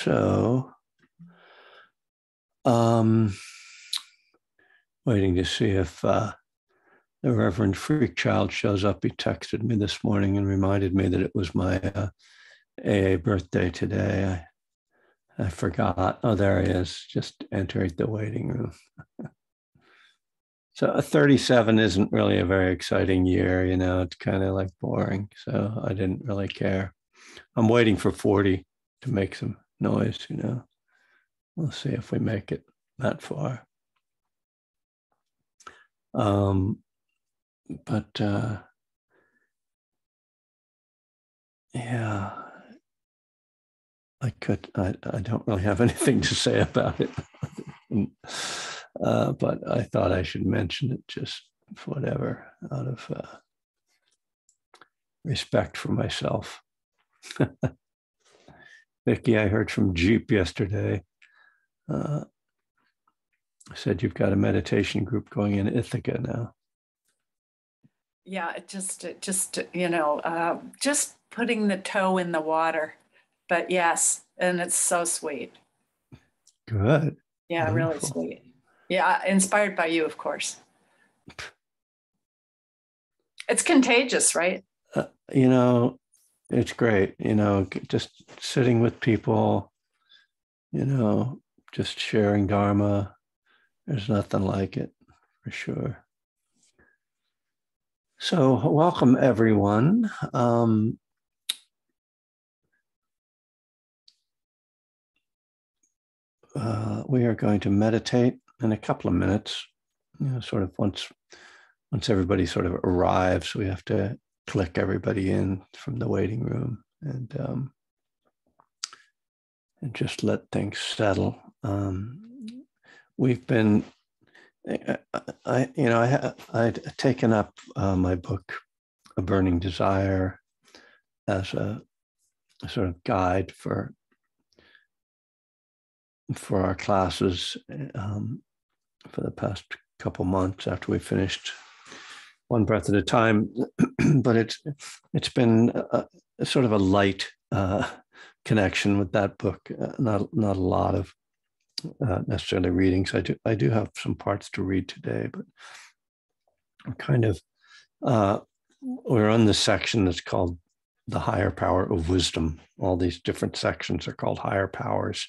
So, waiting to see if the Reverend Freakchild shows up. He texted me this morning and reminded me that it was my AA birthday today. I forgot. Oh, there he is. Just entered the waiting room. So a 37 isn't really a very exciting year, you know, it's kind of like boring. So I didn't really care. I'm waiting for 40 to make some noise, you know. We'll see if we make it that far. Yeah, I don't really have anything to say about it. But I thought I should mention it just whatever, out of respect for myself. Vicky, I heard from Jeep yesterday. Said you've got a meditation group going in Ithaca now. Yeah, it just you know, just putting the toe in the water. But yes, and it's so sweet. Good. Yeah, wonderful. Really sweet. Yeah, inspired by you, of course. It's contagious, right? You know, it's great. You know, just sitting with people, you know, just sharing Dharma. There's nothing like it, for sure. So welcome, everyone. We are going to meditate in a couple of minutes, you know, sort of once everybody sort of arrives, we have to click everybody in from the waiting room and just let things settle. We've been, I'd taken up my book, A Burning Desire, as a sort of guide for our classes for the past couple months after we finished One Breath at a Time. But it's been a sort of a light connection with that book. Not a lot of necessarily readings. I do have some parts to read today, but I'm kind of we're on this section that's called the higher power of wisdom. All these different sections are called higher powers.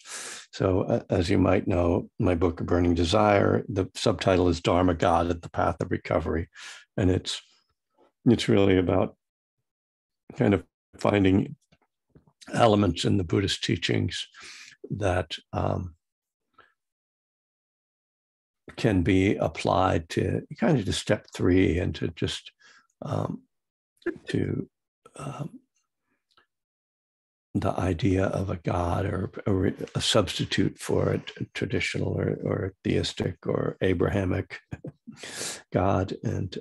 So as you might know, my book, A Burning Desire, the subtitle is Dharma, God at the Path of Recovery. And it's really about kind of finding elements in the Buddhist teachings that can be applied to kind of to step 3 and to just the idea of a God or a substitute for a traditional or theistic or Abrahamic God. And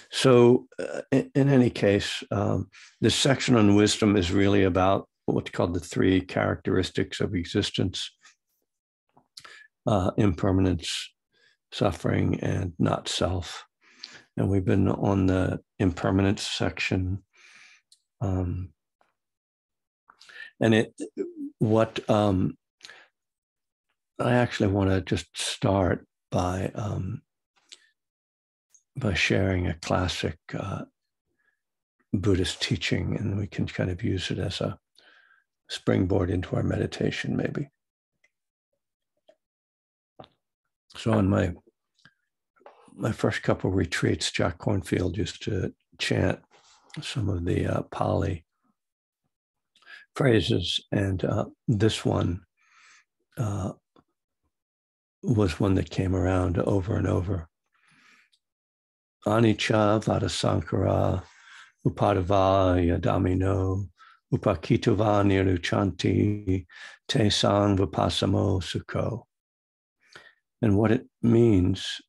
so in any case, this section on wisdom is really about what's called the 3 characteristics of existence: impermanence, suffering, and not self. And we've been on the impermanence section. And I actually want to just start by sharing a classic Buddhist teaching, and we can kind of use it as a springboard into our meditation, maybe. So on my first couple of retreats, Jack Kornfield used to chant some of the Pali phrases, and this one was one that came around over and over. Anicca vada sankara upadava yadamino upakitava niruchanti te sang vipassamo sukho. And what it means,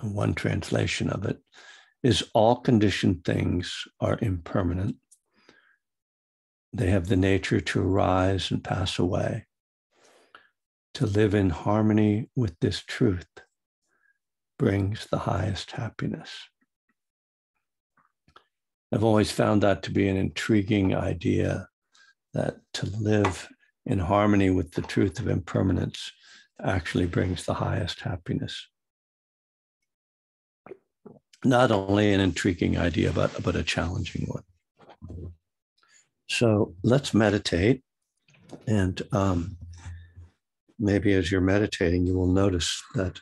one translation of it, is all conditioned things are impermanent. They have the nature to arise and pass away. To live in harmony with this truth brings the highest happiness. I've always found that to be an intriguing idea, that to live in harmony with the truth of impermanence actually brings the highest happiness. Not only an intriguing idea, but a challenging one. So let's meditate. And maybe as you're meditating, you will notice that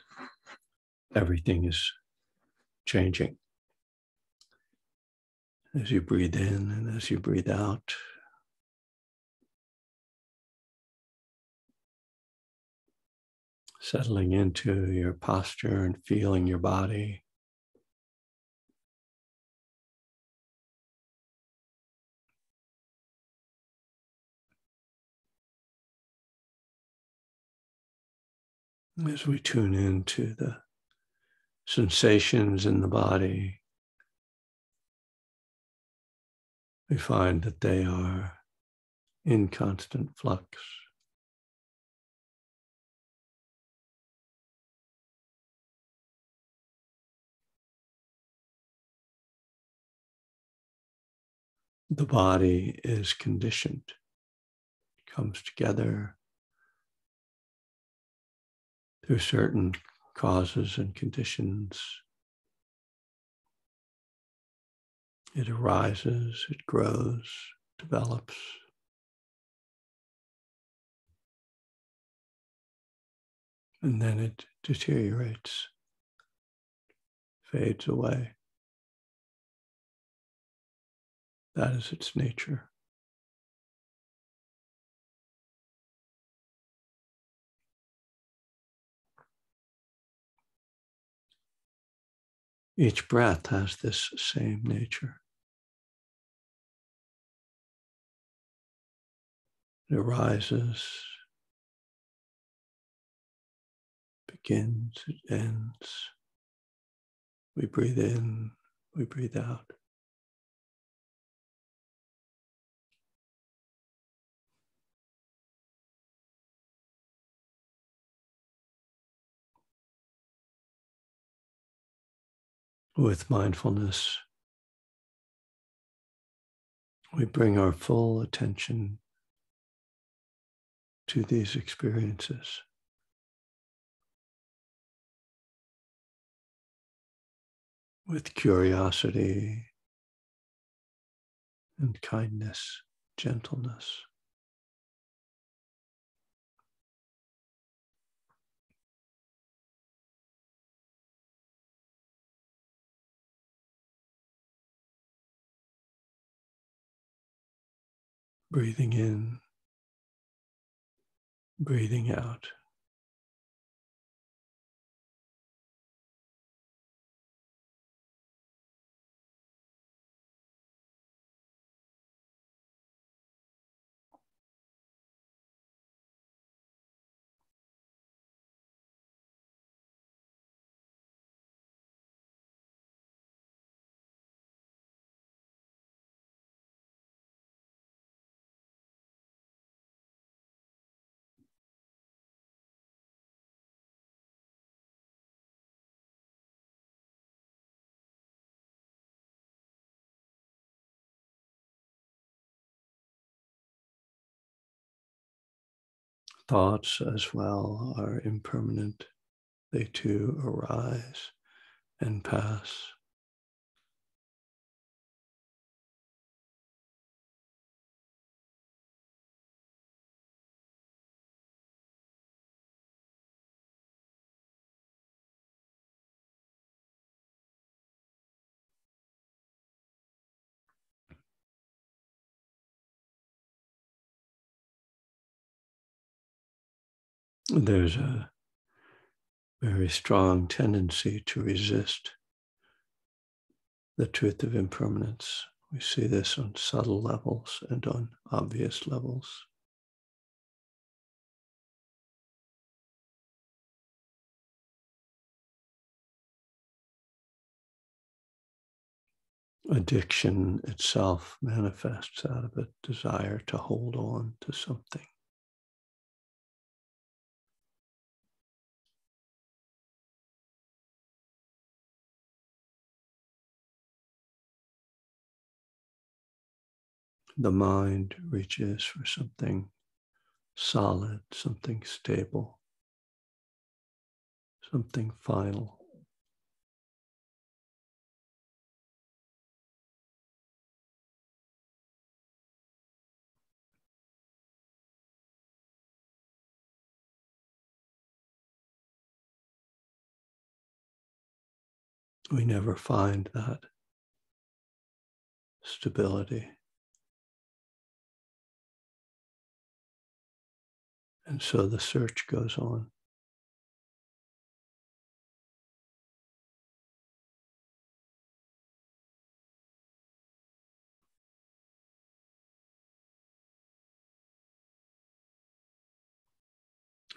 everything is changing. As you breathe in and as you breathe out, settling into your posture and feeling your body. As we tune into the sensations in the body, we find that they are in constant flux. The body is conditioned, it comes together through certain causes and conditions. It arises, it grows, develops. And then it deteriorates, fades away. That is its nature. Each breath has this same nature. It arises, begins, it ends. We breathe in, we breathe out. With mindfulness, we bring our full attention to these experiences. With curiosity and kindness, gentleness. Breathing in, breathing out. Thoughts as well are impermanent. They too arise and pass. There's a very strong tendency to resist the truth of impermanence. We see this on subtle levels and on obvious levels. Addiction itself manifests out of a desire to hold on to something. The mind reaches for something solid, something stable, something final. We never find that stability. And so the search goes on.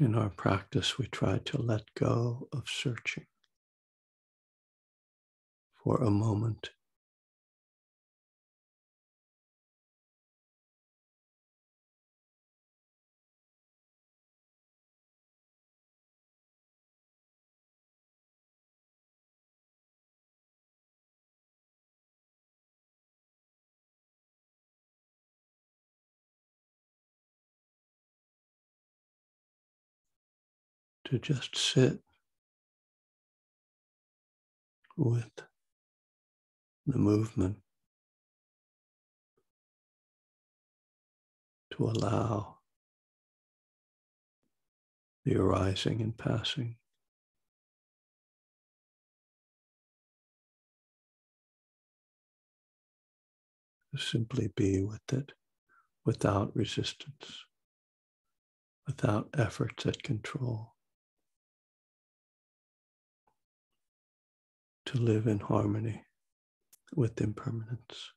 In our practice, we try to let go of searching for a moment. To just sit with the movement, to allow the arising and passing, to simply be with it without resistance, without efforts at control, to live in harmony with impermanence.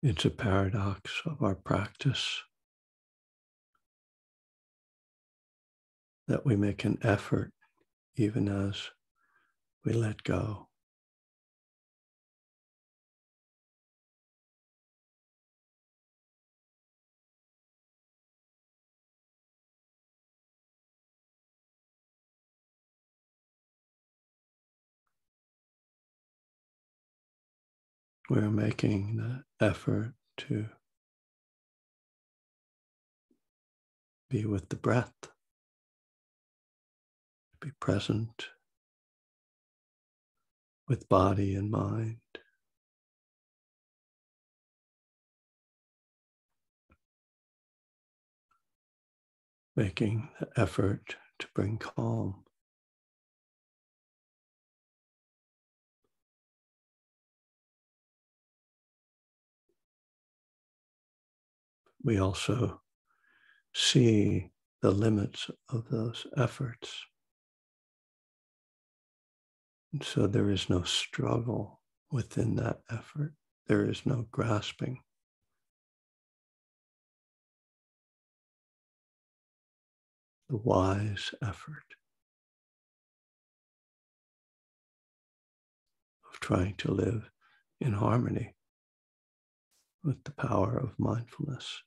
It's a paradox of our practice that we make an effort even as we let go. We're making the effort to be with the breath, to be present with body and mind. Making the effort to bring calm. We also see the limits of those efforts. And so there is no struggle within that effort. There is no grasping. The wise effort of trying to live in harmony with the power of mindfulness.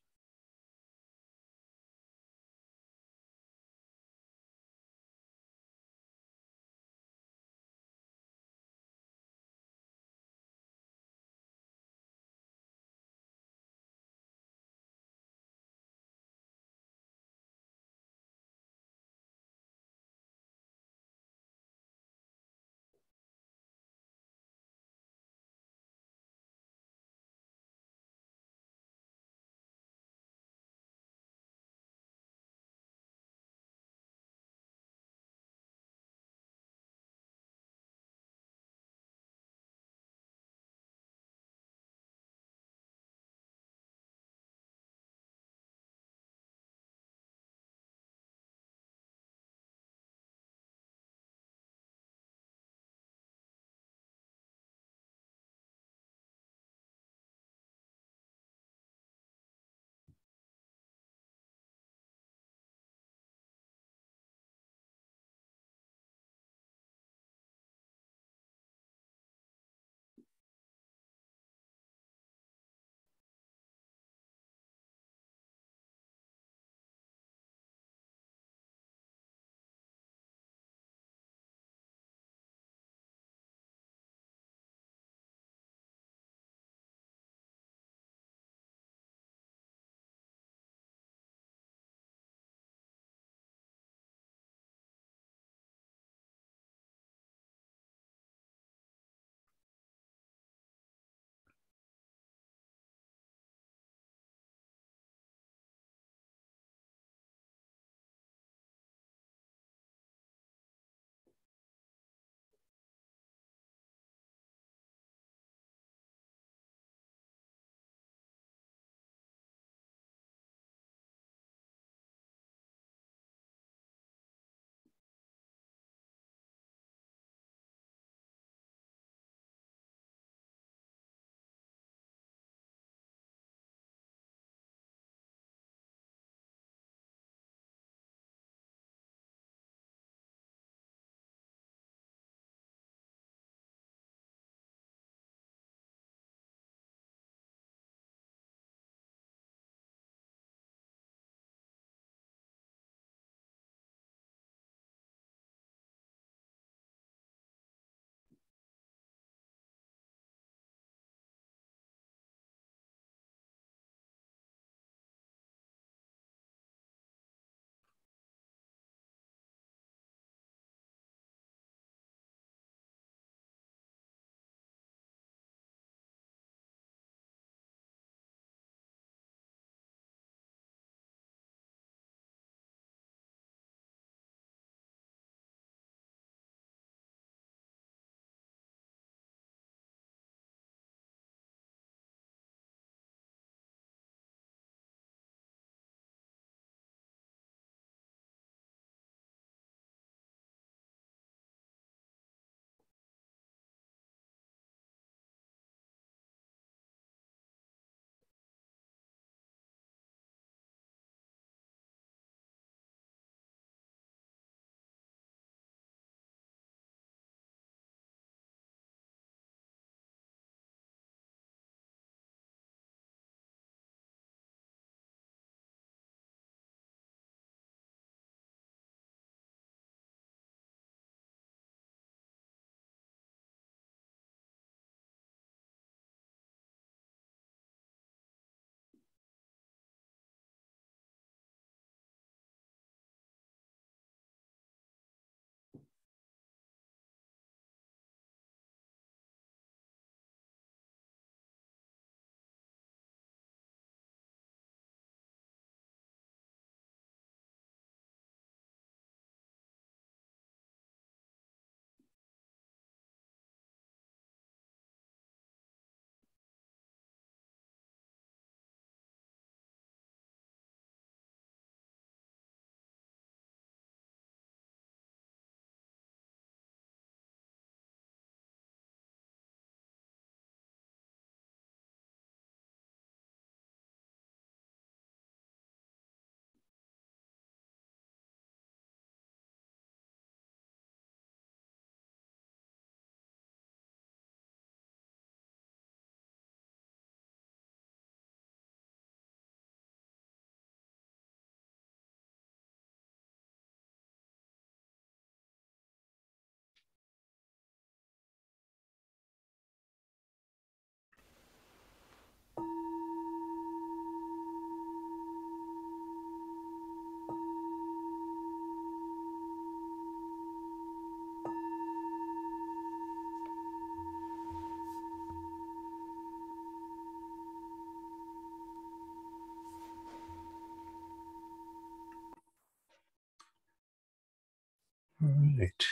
Right.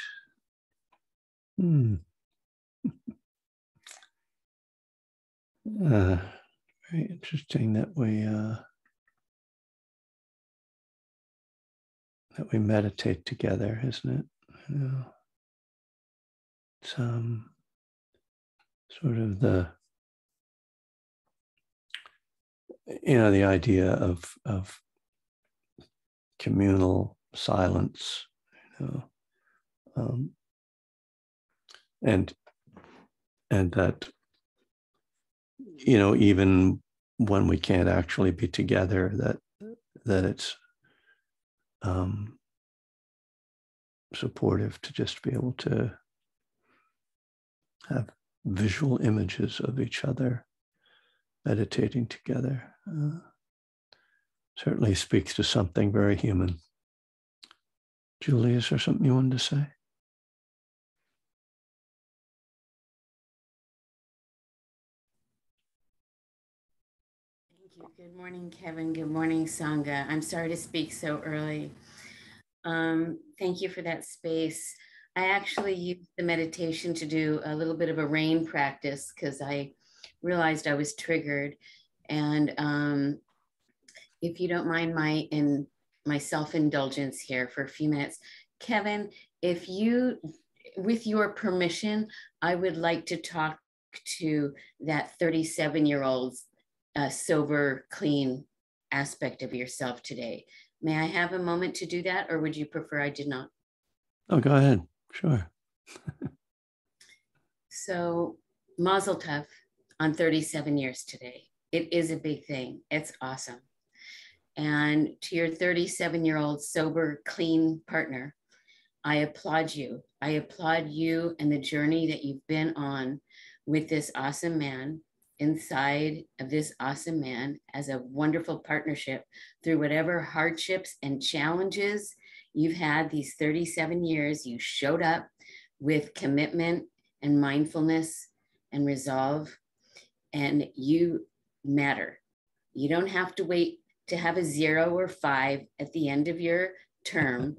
Hmm. Very interesting that we meditate together, isn't it? You know, it's sort of the idea of communal silence, you know, um, and that even when we can't actually be together, that it's supportive to just be able to have visual images of each other meditating together. Certainly speaks to something very human. Julie, is there something you wanted to say? Thank you. Good morning, Kevin. Good morning, Sangha. I'm sorry to speak so early. Thank you for that space. I actually used the meditation to do a little bit of a rain practice because I realized I was triggered. And if you don't mind my self-indulgence here for a few minutes, Kevin, if you, with your permission, I would like to talk to that 37-year-old sober, clean aspect of yourself today. May I have a moment to do that, or would you prefer I did not? Oh, go ahead. Sure. So, Mazel Tov on 37 years today. It is a big thing. It's awesome. And to your 37-year-old sober, clean partner, I applaud you. I applaud you and the journey that you've been on with this awesome man, inside of this awesome man, as a wonderful partnership through whatever hardships and challenges you've had these 37 years. You showed up with commitment and mindfulness and resolve, and you matter. You don't have to wait to have a 0 or 5 at the end of your term.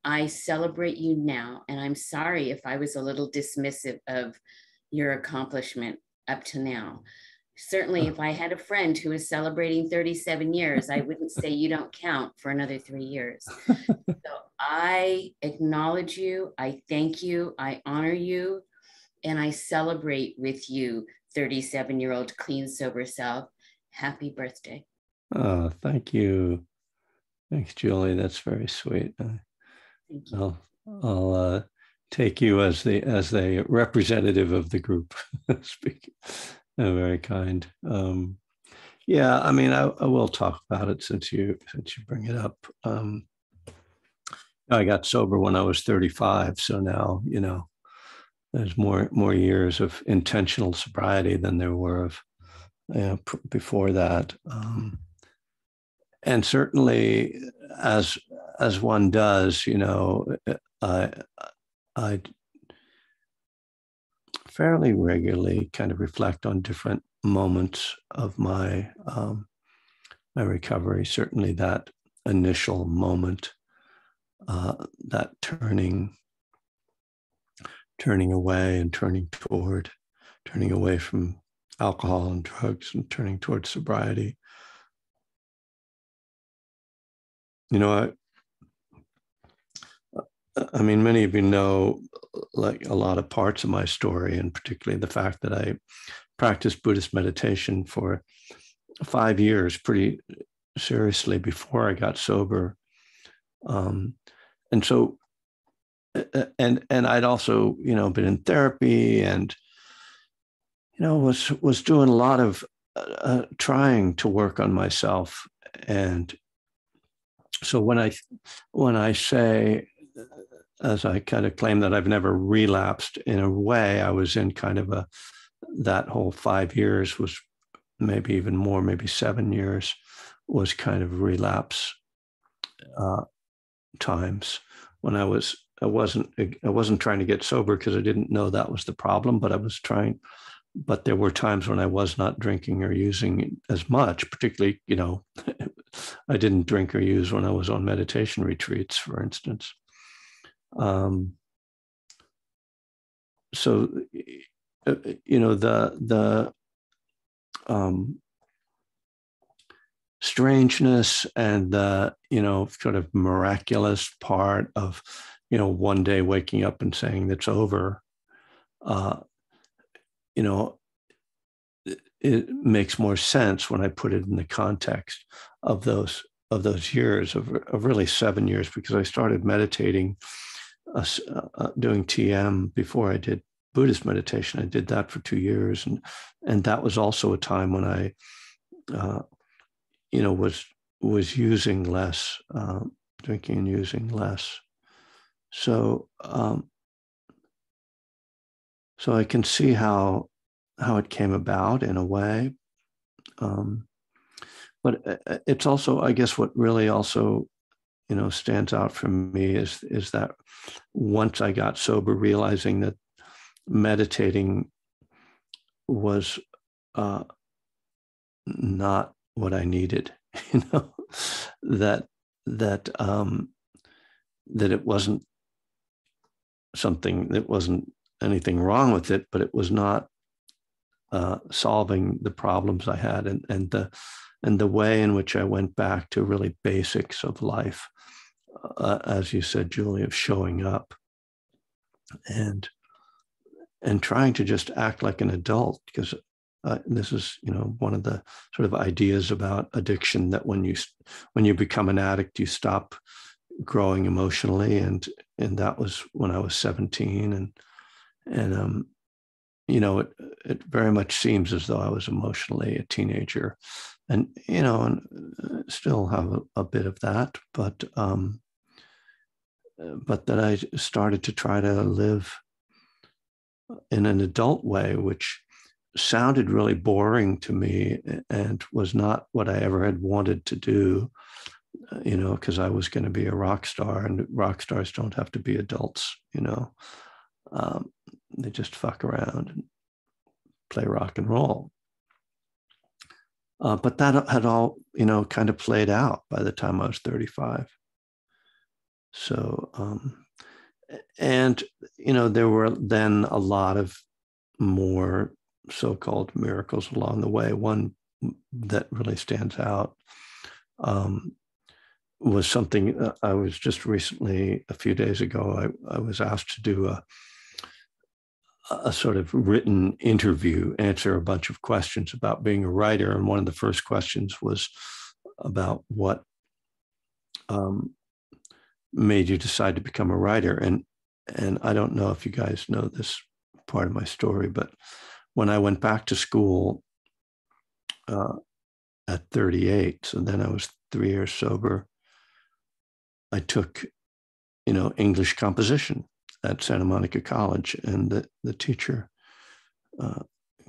I celebrate you now, and I'm sorry if I was a little dismissive of your accomplishment up to now. Certainly, if I had a friend who was celebrating 37 years, I wouldn't say you don't count for another 3 years. So I acknowledge you, I thank you, I honor you, and I celebrate with you, 37-year-old clean, sober self. Happy birthday. Oh, thank you. Thanks, Julie. That's very sweet. Thank you. I'll take you as the representative of the group. Speaking, very kind. Yeah, I mean, I will talk about it since you bring it up. I got sober when I was 35, so now there's more years of intentional sobriety than there were of before that. And certainly, as one does, I fairly regularly kind of reflect on different moments of my recovery. Certainly, that initial moment, that turning away and turning away from alcohol and drugs and turning towards sobriety. I mean, many of you know, like, a lot of parts of my story, and particularly the fact that I practiced Buddhist meditation for 5 years pretty seriously before I got sober. And so, and I'd also, been in therapy and, was doing a lot of trying to work on myself. And so when I say, as I kind of claim, that I've never relapsed, in a way, I was in kind of that whole 5 years was maybe even more, maybe 7 years, was kind of relapse times when I wasn't trying to get sober because I didn't know that was the problem, but I was trying. But there were times when I was not drinking or using as much, particularly, I didn't drink or use when I was on meditation retreats, for instance. so the strangeness and the sort of miraculous part of one day waking up and saying it's over, it makes more sense when I put it in the context of those years of really 7 years, because I started meditating, doing TM before I did Buddhist meditation. I did that for 2 years, and that was also a time when I was using less, drinking and using less. So so I can see how it came about in a way. But it's also, I guess, what really also, stands out for me is that once I got sober, realizing that meditating was not what I needed, that it wasn't something, that wasn't anything wrong with it, but it was not solving the problems I had, and the way in which I went back to really basics of life, as you said, Julie, of showing up and trying to just act like an adult, because this is, one of the sort of ideas about addiction, that when you become an addict, you stop growing emotionally, and that was when I was 17, and it very much seems as though I was emotionally a teenager, and still have a bit of that, but that I started to try to live in an adult way, which sounded really boring to me and was not what I ever had wanted to do, because I was going to be a rock star, and rock stars don't have to be adults, they just fuck around and play rock and roll. But that had all, kind of played out by the time I was 35. So, and, there were then a lot of more so-called miracles along the way. One that really stands out was something I was just recently, a few days ago, I was asked to do a sort of written interview, answer a bunch of questions about being a writer. And one of the first questions was about what made you decide to become a writer. And I don't know if you guys know this part of my story, but when I went back to school at 38, so then I was 3 years sober, I took, English composition at Santa Monica College, and the teacher,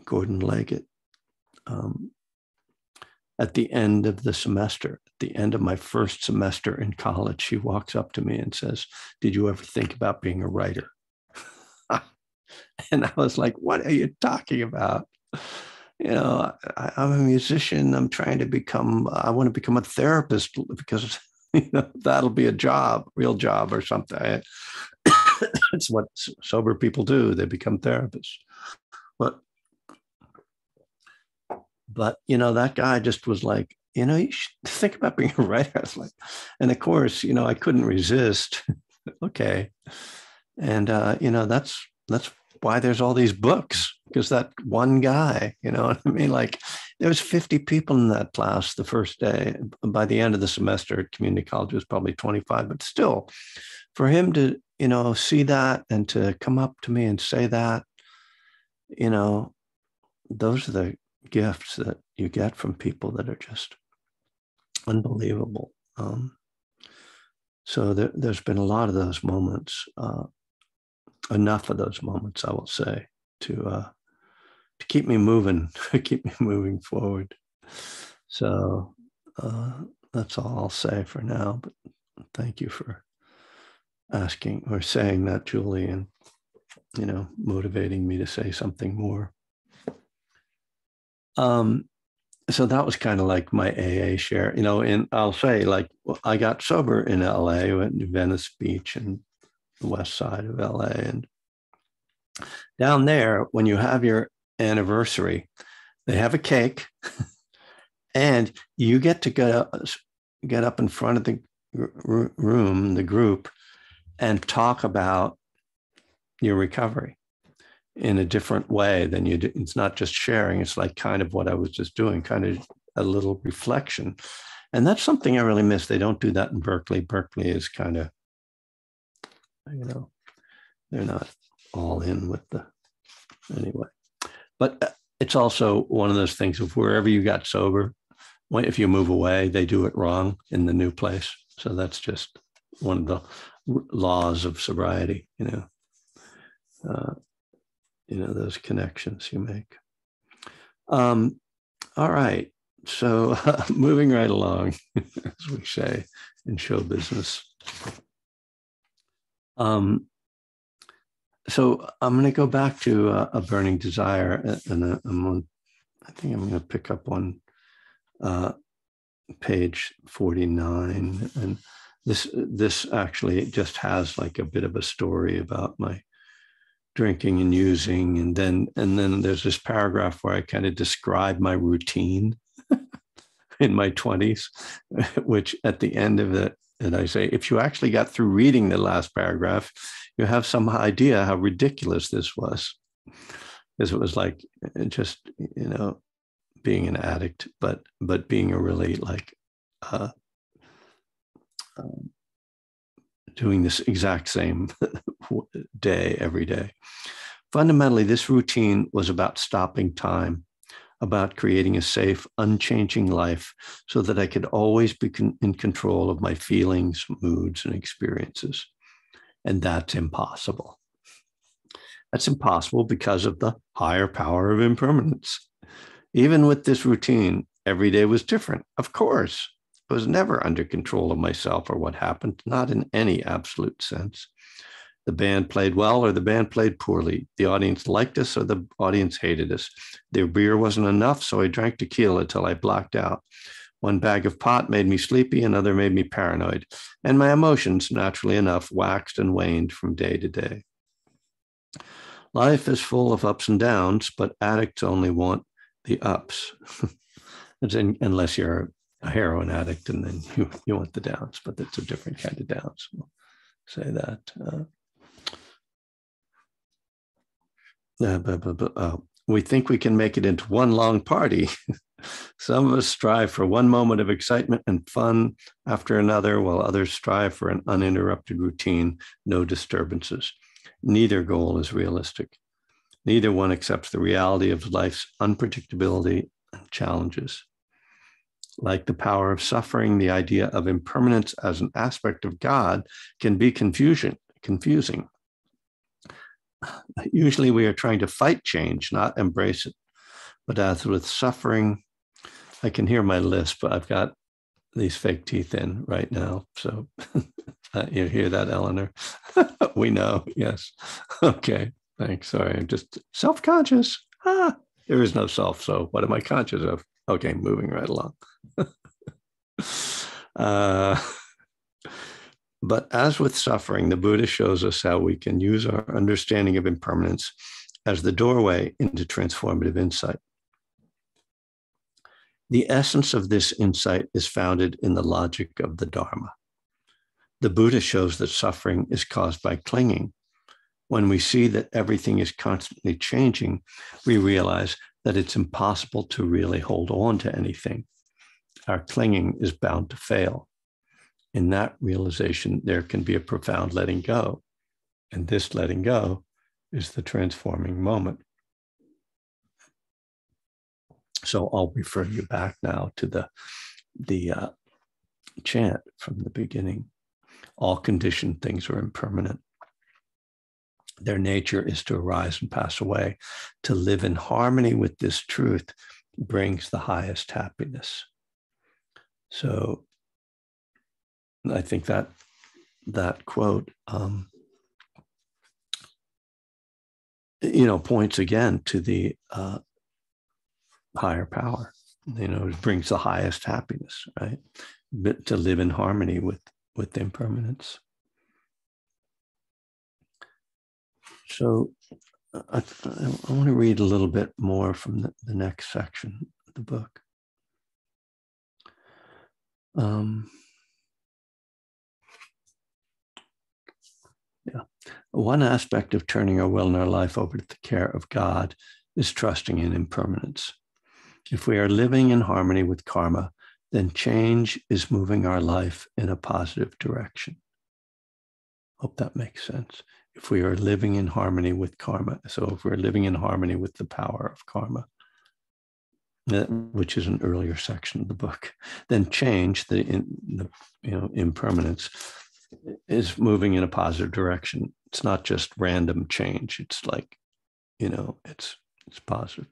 Gordon Leggett, at the end of the semester, at the end of my first semester in college, she walks up to me and says, "Did you ever think about being a writer?" And I was like, "What are you talking about? I'm a musician. I'm trying to I want to become a therapist, because, that'll be a job, real job or something." It's what sober people do. They become therapists. But that guy just was like, you should think about being a writer. I was like, and of course, I couldn't resist. Okay. And, that's why there's all these books, because that one guy, you know what I mean? Like, there was 50 people in that class the first day. By the end of the semester at community college, it was probably 25, but still, for him to, see that and to come up to me and say that, those are the gifts that you get from people that are just unbelievable. So there's been a lot of those moments, enough of those moments, I will say, to keep me moving, keep me moving forward. So that's all I'll say for now. But thank you for asking or saying that, Julie, and motivating me to say something more. So that was kind of like my AA share, and I'll say, like, I got sober in LA, went to Venice Beach and the west side of LA, and Down there, when you have your anniversary, they have a cake and you get to get up in front of the room, the group, and talk about your recovery in a different way than you do. It's not just sharing. It's like kind of what I was just doing, kind of a little reflection. And that's something I really miss. They don't do that in Berkeley. Berkeley is kind of, they're not all in with the, anyway. But it's also one of those things of wherever you got sober, if you move away, they do it wrong in the new place. So that's just one of the laws of sobriety, those connections you make. All right. So moving right along, as we say in show business. So I'm going to go back to a burning desire, and I think I'm going to pick up on page 49, and this actually just has like a bit of a story about my drinking and using, and then there's this paragraph where I kind of describe my routine in my 20s, which at the end of it, and I say, if you actually got through reading the last paragraph, you have some idea how ridiculous this was, because it was like just being an addict, but being a really like doing this exact same day every day. Fundamentally, this routine was about stopping time, about creating a safe, unchanging life so that I could always be in control of my feelings, moods, and experiences. And that's impossible. That's impossible because of the higher power of impermanence. Even with this routine, every day was different. Of course, I was never under control of myself or what happened, not in any absolute sense. The band played well or the band played poorly. The audience liked us or the audience hated us. Their beer wasn't enough, so I drank tequila till I blacked out. One bag of pot made me sleepy, another made me paranoid. And my emotions, naturally enough, waxed and waned from day to day. Life is full of ups and downs, but addicts only want the ups. Unless you're a heroin addict and then you want the downs, but that's a different kind of downs. We'll say that. We think we can make it into one long party. Some of us strive for one moment of excitement and fun after another, while others strive for an uninterrupted routine, no disturbances. Neither goal is realistic. Neither one accepts the reality of life's unpredictability and challenges. Like the power of suffering, the idea of impermanence as an aspect of God can be confusing. Usually we are trying to fight change, not embrace it. But as with suffering, I can hear my lisp, but I've got these fake teeth in right now. So you hear that, Eleanor? We know, yes. Okay, thanks. Sorry, I'm just self-conscious. There is no self, so what am I conscious of? Okay, moving right along. But as with suffering, the Buddha shows us how we can use our understanding of impermanence as the doorway into transformative insight. The essence of this insight is founded in the logic of the Dharma. The Buddha shows that suffering is caused by clinging. When we see that everything is constantly changing, we realize that it's impossible to really hold on to anything. Our clinging is bound to fail. In that realization, there can be a profound letting go. And this letting go is the transforming moment. So I'll refer you back now to the chant from the beginning. All conditioned things are impermanent. Their nature is to arise and pass away. To live in harmony with this truth brings the highest happiness. So I think that quote, points again to the higher power. It brings the highest happiness, right? But to live in harmony with impermanence. So I want to read a little bit more from the next section of the book. One aspect of turning our will and our life over to the care of God is trusting in impermanence. If we are living in harmony with karma, then change is moving our life in a positive direction. Hope that makes sense. If we are living in harmony with karma, so if we're living in harmony with the power of karma, which is an earlier section of the book, then change, the impermanence, is moving in a positive direction. It's not just random change. It's like, it's positive.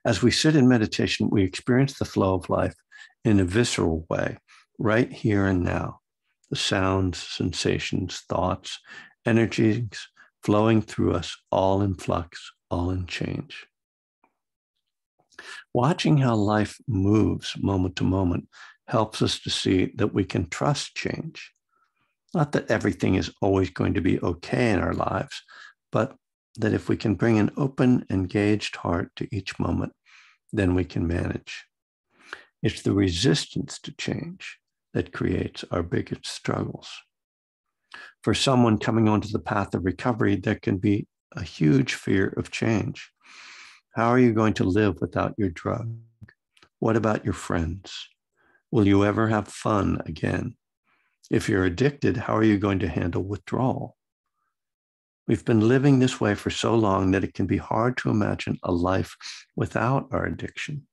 As we sit in meditation, we experience the flow of life in a visceral way, right here and now. The sounds, sensations, thoughts, energies flowing through us, all in flux, all in change. Watching how life moves moment to moment helps us to see that we can trust change. Not that everything is always going to be okay in our lives, but that if we can bring an open, engaged heart to each moment, then we can manage. It's the resistance to change that creates our biggest struggles. For someone coming onto the path of recovery, there can be a huge fear of change. How are you going to live without your drug? What about your friends? Will you ever have fun again? If you're addicted, how are you going to handle withdrawal? We've been living this way for so long that it can be hard to imagine a life without our addiction.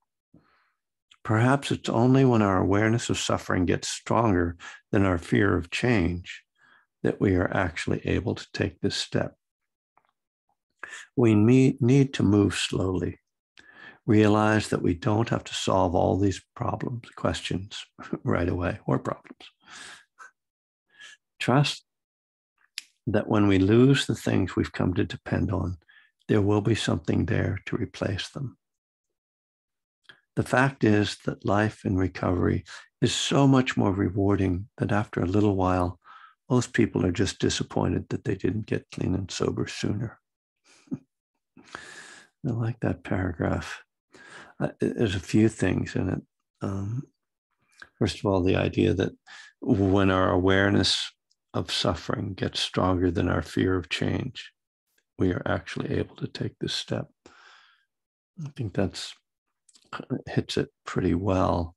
Perhaps it's only when our awareness of suffering gets stronger than our fear of change that we are actually able to take this step. We need to move slowly, realize that we don't have to solve all these questions right away, or problems. Trust that when we lose the things we've come to depend on, there will be something there to replace them. The fact is that life in recovery is so much more rewarding that after a little while, most people are just disappointed that they didn't get clean and sober sooner. I like that paragraph. There's a few things in it. First of all, the idea that when our awareness of suffering gets stronger than our fear of change, we are actually able to take this step. I think that's hits it pretty well.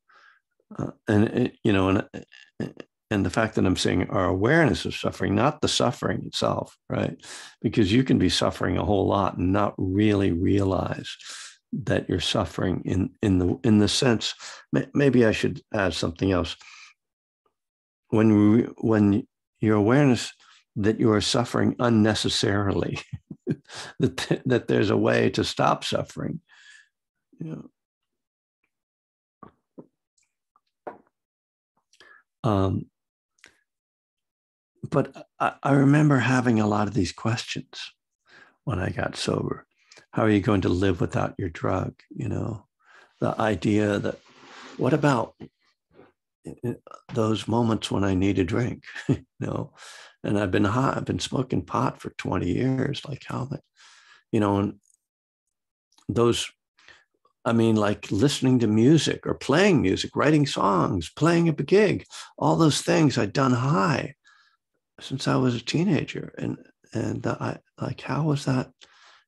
And the fact that I'm saying our awareness of suffering, not the suffering itself, right? Because you can be suffering a whole lot and not really realize that you're suffering in the sense. Maybe I should add something else. When your awareness that you are suffering unnecessarily, that there's a way to stop suffering, but I remember having a lot of these questions when I got sober. How are you going to live without your drug? The idea that, what about those moments when I need a drink? And I've been smoking pot for 20 years. Like how, and those, like listening to music or playing music, writing songs, playing a gig, all those things I'd done high since I was a teenager. And I like, how was that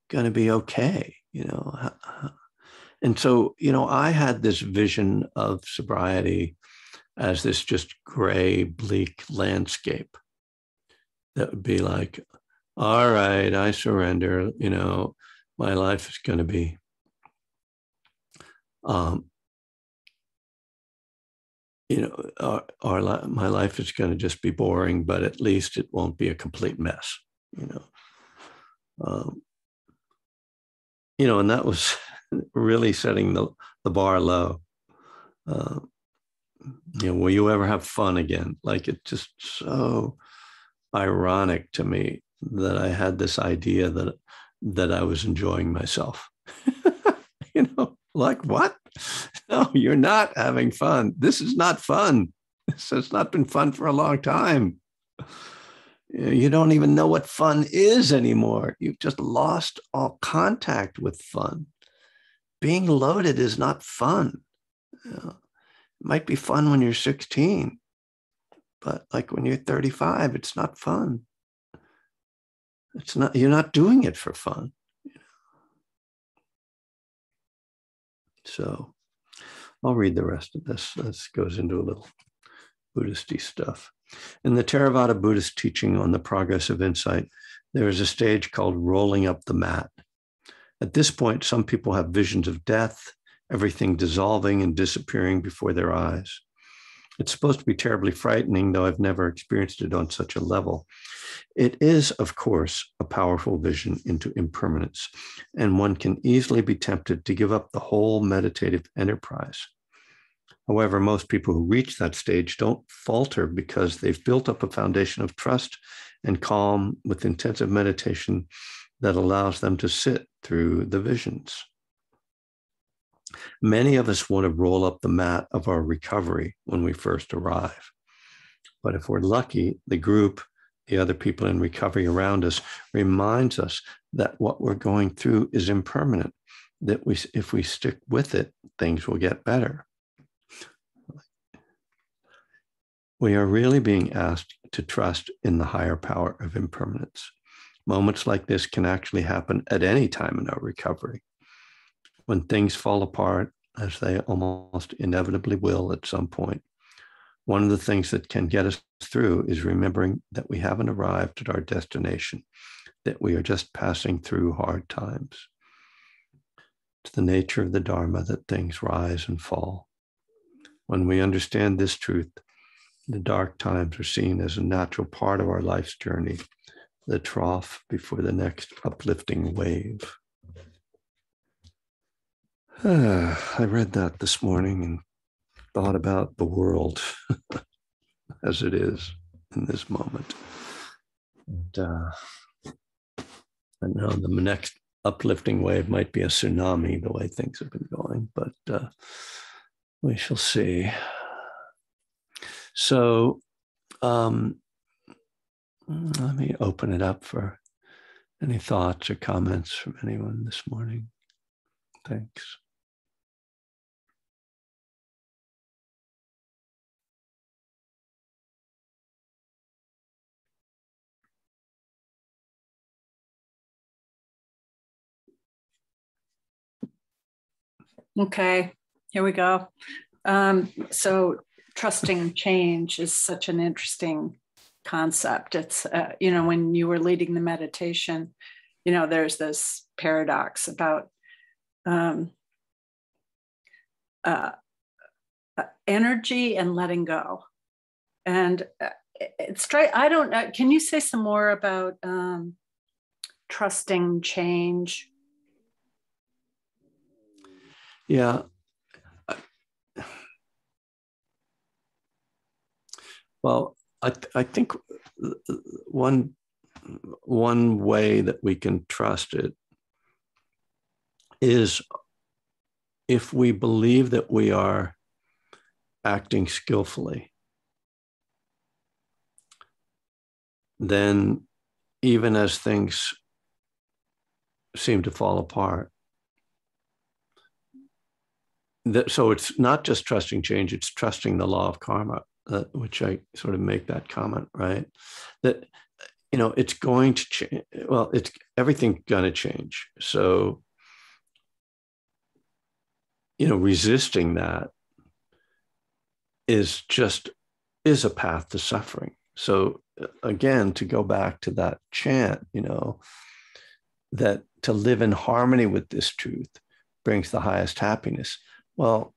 going to be okay? And so, I had this vision of sobriety as this just gray, bleak landscape that would be like, all right, I surrender, my life is going to be, my life is going to just be boring, but at least it won't be a complete mess, and that was really setting the bar low. Will you ever have fun again? Like, it's just so ironic to me that I had this idea that I was enjoying myself. Like, what? No, you're not having fun. This is not fun. This has not been fun for a long time. You don't even know what fun is anymore. You've just lost all contact with fun. Being loaded is not fun. You know, it might be fun when you're 16, but like when you're 35, it's not fun. It's not, you're not doing it for fun. So I'll read the rest of this. This goes into a little Buddhist-y stuff. In the Theravada Buddhist teaching on the progress of insight, there is a stage called rolling up the mat. At this point, some people have visions of death, everything dissolving and disappearing before their eyes. It's supposed to be terribly frightening, though I've never experienced it on such a level. It is, of course, a powerful vision into impermanence, and one can easily be tempted to give up the whole meditative enterprise. However, most people who reach that stage don't falter because they've built up a foundation of trust and calm with intensive meditation that allows them to sit through the visions. Many of us want to roll up the mat of our recovery when we first arrive. But if we're lucky, the group, the other people in recovery around us, reminds us that what we're going through is impermanent, that if we stick with it, things will get better. We are really being asked to trust in the higher power of impermanence. Moments like this can actually happen at any time in our recovery. When things fall apart, as they almost inevitably will at some point, one of the things that can get us through is remembering that we haven't arrived at our destination, that we are just passing through hard times. It's the nature of the Dharma that things rise and fall. When we understand this truth, the dark times are seen as a natural part of our life's journey, the trough before the next uplifting wave. I read that this morning and thought about the world as it is in this moment. And I know the next uplifting wave might be a tsunami, the way things have been going, but we shall see. So let me open it up for any thoughts or comments from anyone this morning. Thanks. Okay, here we go. So trusting change is such an interesting concept. It's, when you were leading the meditation, there's this paradox about energy and letting go. And it's right. I don't know. Can you say some more about trusting change? Yeah. Well, I think one way that we can trust it is if we believe that we are acting skillfully, then even as things seem to fall apart, so it's not just trusting change, it's trusting the law of karma, which I sort of make that comment, right? That, it's going to change. Well, everything's going to change. So, resisting that is a path to suffering. So again, to go back to that chant, that to live in harmony with this truth brings the highest happiness. Well,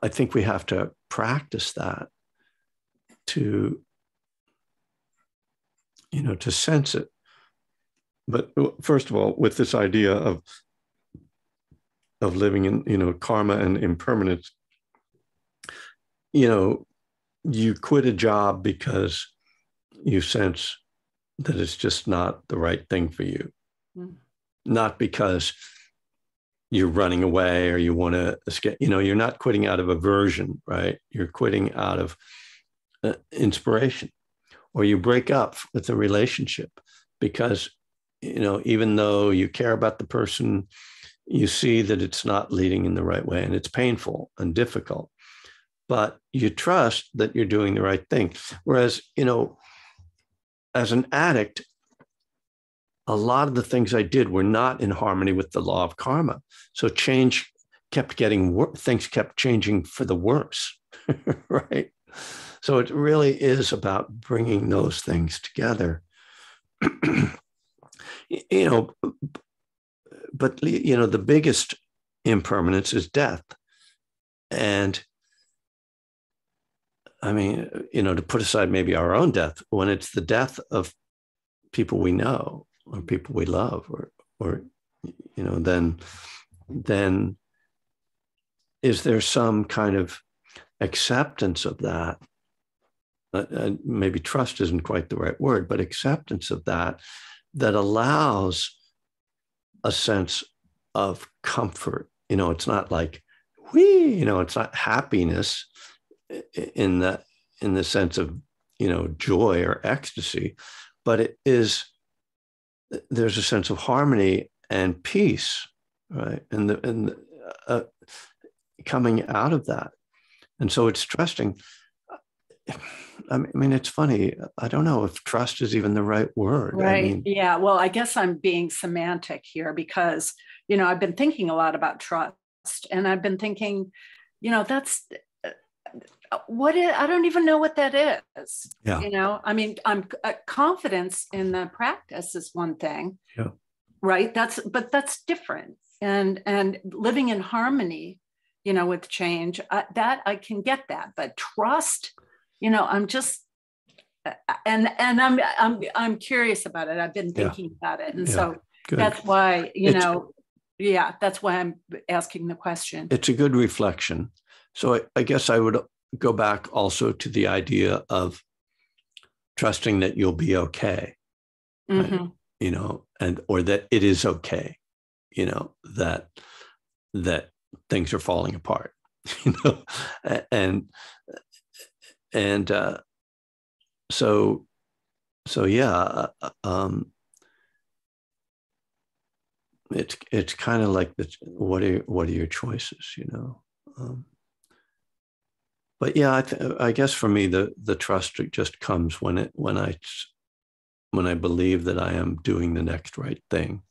I think we have to practice that to sense it. But first of all, with this idea of living in, karma and impermanence, you quit a job because you sense that it's just not the right thing for you. Mm. Not because you're running away or you want to escape. You're not quitting out of aversion, right? You're quitting out of inspiration, or you break up with a relationship because, even though you care about the person, you see that it's not leading in the right way, and it's painful and difficult, but you trust that you're doing the right thing. Whereas, as an addict, a lot of the things I did were not in harmony with the law of karma. So things kept changing for the worse, right? So it really is about bringing those things together. But the biggest impermanence is death. And I mean, to put aside maybe our own death, when it's the death of people we know or people we love, or then is there some kind of acceptance of that? Maybe trust isn't quite the right word, but acceptance of that allows a sense of comfort. It's not like it's not happiness in the sense of joy or ecstasy, but there's a sense of harmony and peace, right? And coming out of that. And so it's trusting. I mean, it's funny. I don't know if trust is even the right word. Right. Yeah. Well, I guess I'm being semantic here because, I've been thinking a lot about trust, and I've been thinking, that's I don't even know what that is. Yeah. I mean, confidence in the practice is one thing. Yeah. Right. But that's different. And living in harmony, with change, that I can get that. But trust, I'm just, and I'm curious about it. I've been thinking about it, and so good. That's why that's why I'm asking the question. It's a good reflection. So I guess I would go back also to the idea of trusting that you'll be okay, right? Or that it is okay, that things are falling apart, so yeah, it's kind of like what are your choices, but yeah, I guess for me the trust just comes when I believe that I am doing the next right thing.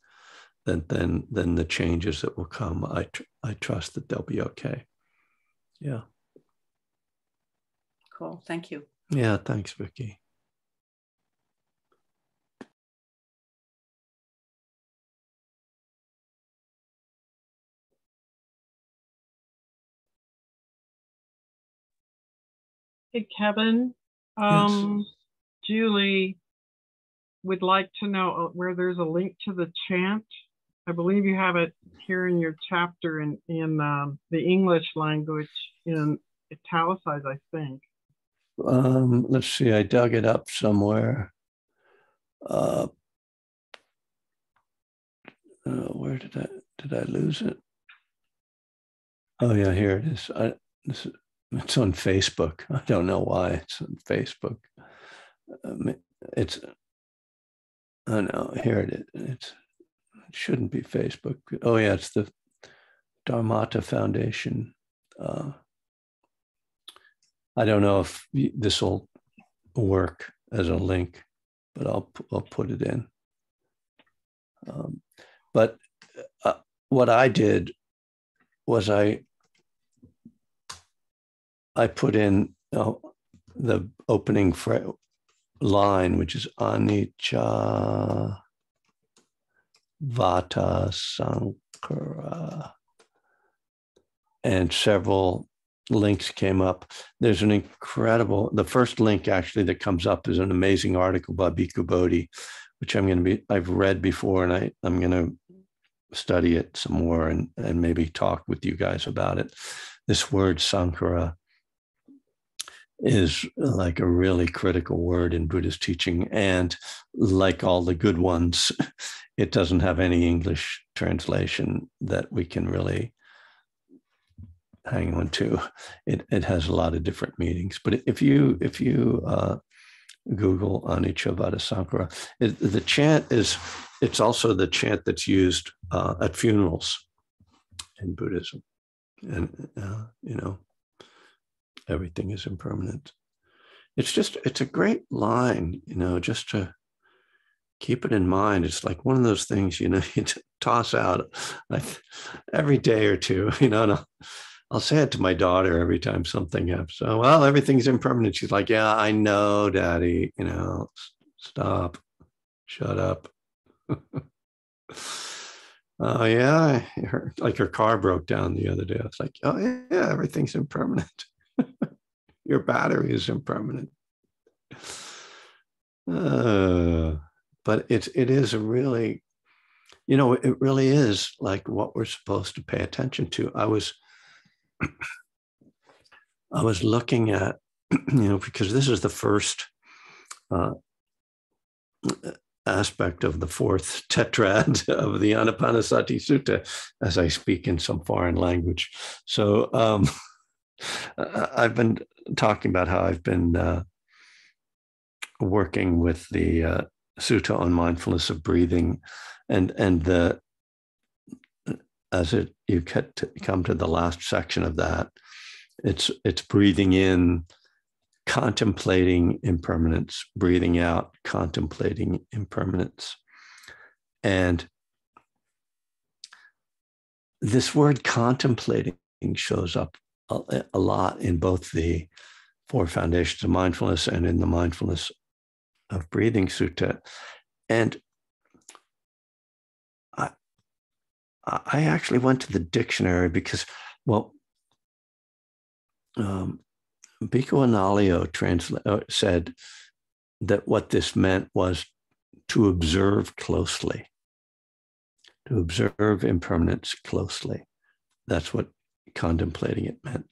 Then the changes that will come, I trust that they'll be okay. Yeah. Cool. Thank you. Yeah. Thanks, Vicki. Hey, Kevin. Yes. Julie would like to know where there's a link to the chant. I believe you have it here in your chapter in the English language in italicized, I think. Let's see. I dug it up somewhere. Where did I lose it? Oh yeah, here it is. It's on Facebook. I don't know why it's on Facebook. Oh no, here it is. It shouldn't be Facebook. Oh yeah, it's the Dharmata Foundation. I don't know if this will work as a link, but I'll put it in. But what I did was I put in the opening line, which is Anicca Vata Sankhara, and several links came up. There's the first link actually that comes up is an amazing article by Bhikkhu Bodhi, which I've read before, and I'm going to study it some more and maybe talk with you guys about it. This word Sankhara is like a really critical word in Buddhist teaching, and like all the good ones, it doesn't have any English translation that we can really hang on to. It has a lot of different meanings. But if you Google Anicca Sankara, the chant it's also the chant that's used at funerals in Buddhism. And, everything is impermanent. It's a great line, just to keep it in mind. It's like one of those things, you toss out like every day or two, and I'll say it to my daughter every time something happens. So, well, everything's impermanent. She's like, yeah, I know, Daddy, stop, shut up. Oh, yeah. Her car broke down the other day. I was like, oh, yeah, everything's impermanent. Your battery is impermanent. But it is a really, it really is like what we're supposed to pay attention to. I was looking at, because this is the first aspect of the fourth tetrad of the Anapanasati Sutta, as I speak in some foreign language. So I've been talking about how I've been working with the sutta on mindfulness of breathing, and you come to the last section of that, it's breathing in, contemplating impermanence, breathing out, contemplating impermanence. And this word contemplating shows up a lot in both the Four Foundations of Mindfulness and in the Mindfulness of Breathing Sutta. And I actually went to the dictionary because, Bhikkhu Analayo said that what this meant was to observe closely, to observe impermanence closely. That's what contemplating it meant.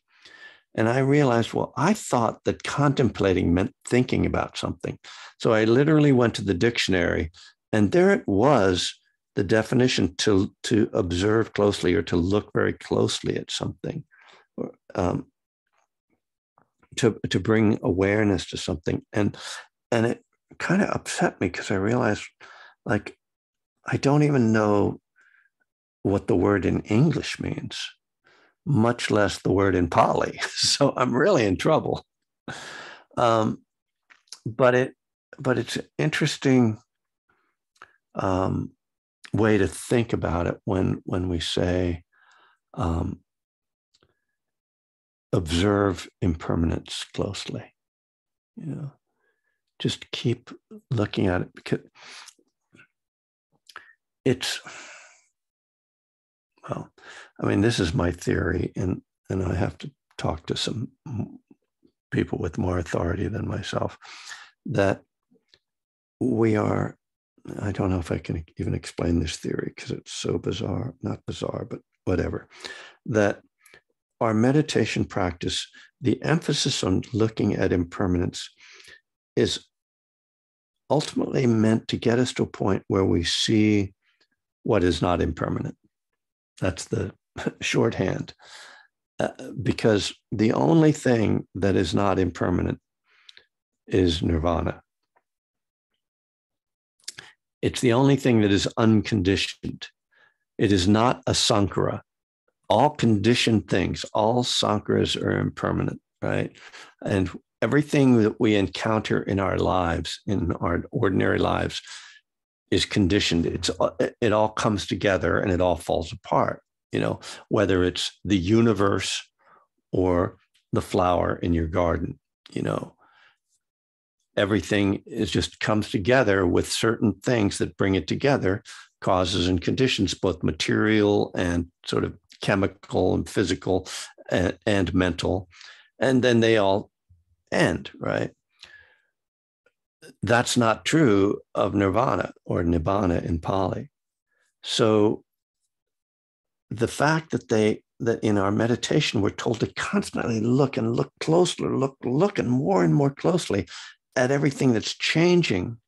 And I realized, well, I thought that contemplating meant thinking about something. So I literally went to the dictionary, and there it was, the definition to observe closely, or to look very closely at something, to bring awareness to something. And it kind of upset me because I realized, like, I don't even know what the word in English means, much less the word in Pali. So I'm really in trouble. But it's an interesting way to think about it when we say observe impermanence closely. Just keep looking at it, because it's, well, I mean, this is my theory, and I have to talk to some people with more authority than myself, that we are, I don't know if I can even explain this theory because it's so bizarre, not bizarre, but whatever, that our meditation practice, the emphasis on looking at impermanence, is ultimately meant to get us to a point where we see what is not impermanent. That's the shorthand, because the only thing that is not impermanent is nirvana. It's the only thing that is unconditioned. It is not a sankhara. All conditioned things, all sankharas are impermanent, right? And everything that we encounter in our lives, in our ordinary lives, is conditioned. It all comes together and it all falls apart, whether it's the universe or the flower in your garden, everything just comes together with certain things that bring it together, causes and conditions, both material and sort of chemical and physical and mental. And then they all end, right? That's not true of nirvana or nibbana in Pali. So the fact that in our meditation, we're told to constantly look and look closely, look and more closely at everything that's changing.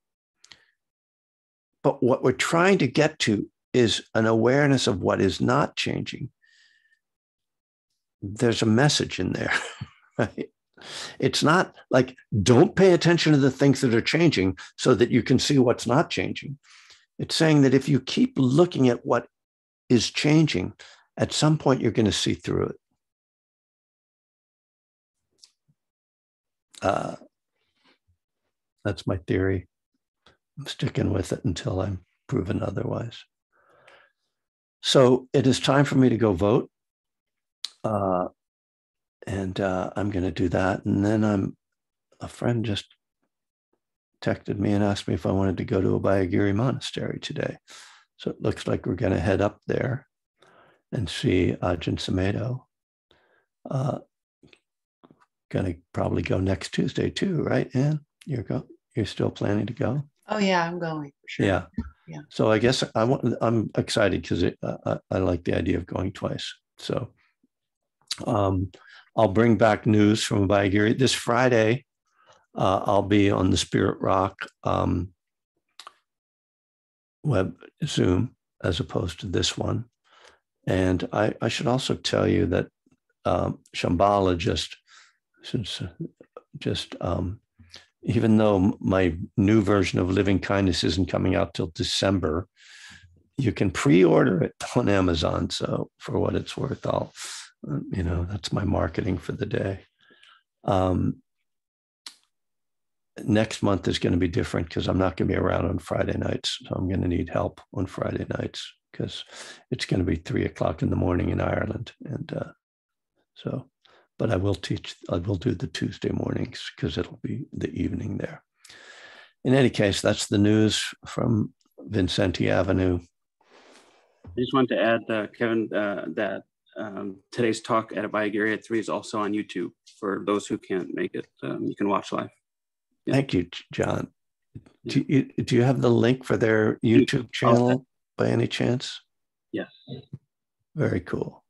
But what we're trying to get to is an awareness of what is not changing. there's a message in there, right? It's not like, don't pay attention to the things that are changing so that you can see what's not changing. It's saying that if you keep looking at what is changing, at some point you're going to see through it. That's my theory. I'm sticking with it until I'm proven otherwise. So it is time for me to go vote. And I'm going to do that. And then a friend just texted me and asked me if I wanted to go to a Bayagiri monastery today. So it looks like we're going to head up there and see Ajahn Sumedho. Going to probably go next Tuesday too, right, Anne? You're still planning to go? Oh yeah, I'm going for sure. Yeah. Yeah. So I guess I'm excited because I like the idea of going twice. So I'll bring back news from Bayagiri this Friday. I'll be on the Spirit Rock web Zoom as opposed to this one. And I should also tell you that Shambhala even though my new version of Living Kindness isn't coming out till December, you can pre-order it on Amazon. So for what it's worth, I'll, that's my marketing for the day. Next month is going to be different because I'm not going to be around on Friday nights. So I'm going to need help on Friday nights because it's going to be 3:00 in the morning in Ireland. And but I will do the Tuesday mornings because it'll be the evening there. In any case, that's the news from Vincenti Avenue. I just wanted to add, Kevin, that today's talk at Bayagiri at 3 is also on YouTube for those who can't make it. You can watch live. Yeah. Thank you, John. Yeah. Do you have the link for their YouTube channel by any chance? Yes. Very cool.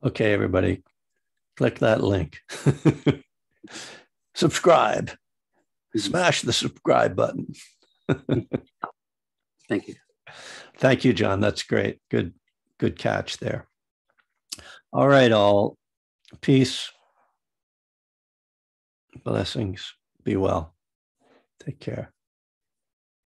Okay, everybody, click that link. Subscribe. Smash the subscribe button. Thank you. Thank you, John. That's great. Good catch there. All right, all. Peace. Blessings. Be well. Take care.